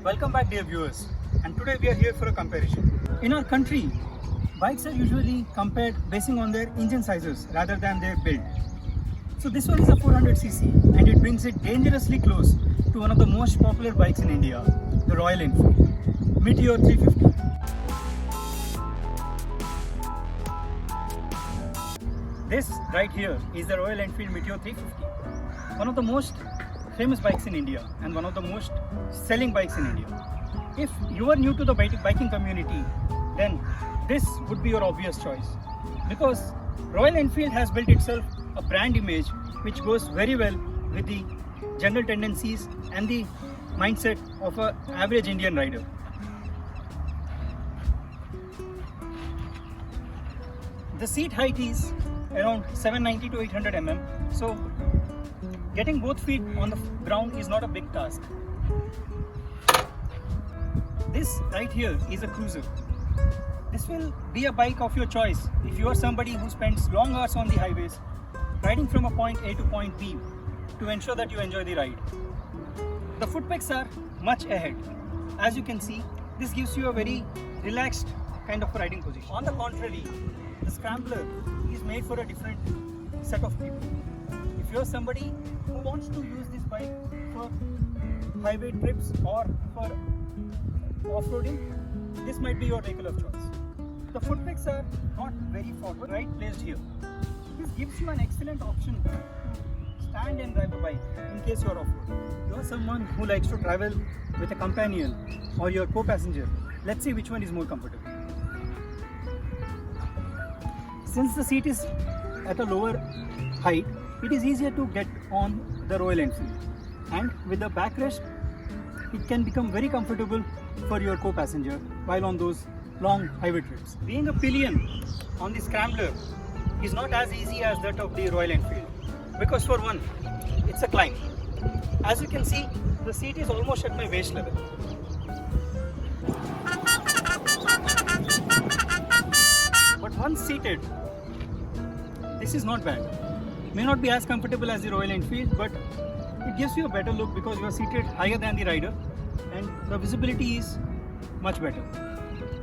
Welcome back, dear viewers, and today we are here for a comparison. In our country, bikes are usually compared basing on their engine sizes rather than their build. So this one is a 400cc and it brings it dangerously close to one of the most popular bikes in India, the Royal Enfield Meteor 350. This right here is the Royal Enfield Meteor 350, one of the most famous bikes in India and one of the most selling bikes in India. If you are new to the biking community, then this would be your obvious choice, because Royal Enfield has built itself a brand image which goes very well with the general tendencies and the mindset of an average Indian rider. The seat height is around 790 to 800 mm, so getting both feet on the ground is not a big task. This right here is a cruiser. This will be a bike of your choice if you are somebody who spends long hours on the highways riding from a point A to point B to ensure that you enjoy the ride. The foot pegs are much ahead. As you can see, this gives you a very relaxed kind of riding position. On the contrary, the Scrambler is made for a different set of people. If you are somebody who wants to use this bike for highway trips or for off-roading, this might be your vehicle of choice. The foot pegs are not very forward, right placed here. This gives you an excellent option to stand and drive a bike in case you are off-road. You are someone who likes to travel with a companion or your co-passenger. Let's see which one is more comfortable. Since the seat is at a lower height, it is easier to get on the Royal Enfield, and with the backrest, it can become very comfortable for your co-passenger while on those long highway trips. Being a pillion on the Scrambler is not as easy as that of the Royal Enfield, because for one, it's a climb. As you can see, the seat is almost at my waist level. But once seated, this is not bad. May not be as comfortable as the Royal Enfield, but it gives you a better look because you are seated higher than the rider and the visibility is much better.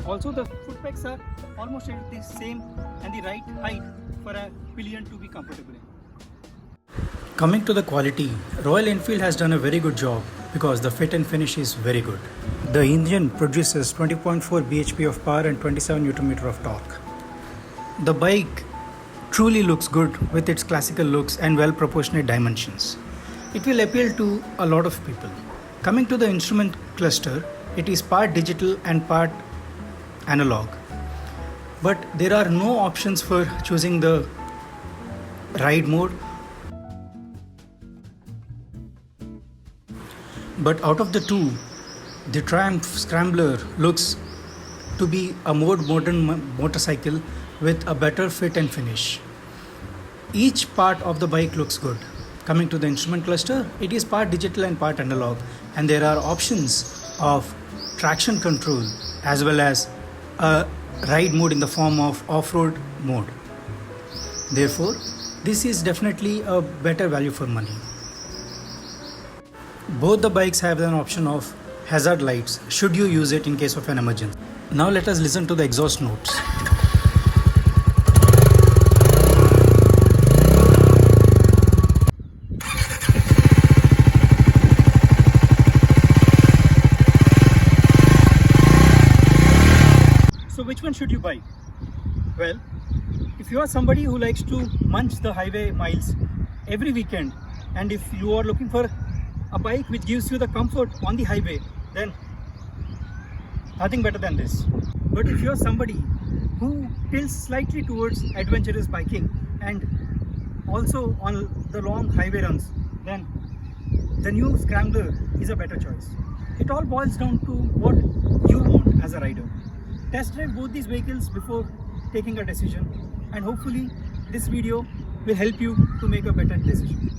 Also, the foot pegs are almost at the same and the right height for a pillion to be comfortable in. Coming to the quality, Royal Enfield has done a very good job because the fit and finish is very good. The engine produces 20.4 bhp of power and 27 Nm of torque. The bike truly looks good with its classical looks and well proportionate dimensions. It will appeal to a lot of people. Coming to the instrument cluster, it is part digital and part analog. But there are no options for choosing the ride mode. But out of the two, the Triumph Scrambler looks to be a more modern motorcycle with a better fit and finish. Each part of the bike looks good. Coming to the instrument cluster, it is part digital and part analog, and there are options of traction control as well as a ride mode in the form of off-road mode. Therefore, this is definitely a better value for money. Both the bikes have an option of hazard lights should you use it in case of an emergency. Now let us listen to the exhaust notes. So which one should you buy? Well, if you are somebody who likes to munch the highway miles every weekend, and if you are looking for a bike which gives you the comfort on the highway, then nothing better than this. But if you are somebody who tilts slightly towards adventurous biking and also on the long highway runs, then the new Scrambler is a better choice. It all boils down to what you want as a rider. Test drive both these vehicles before taking a decision, and hopefully this video will help you to make a better decision.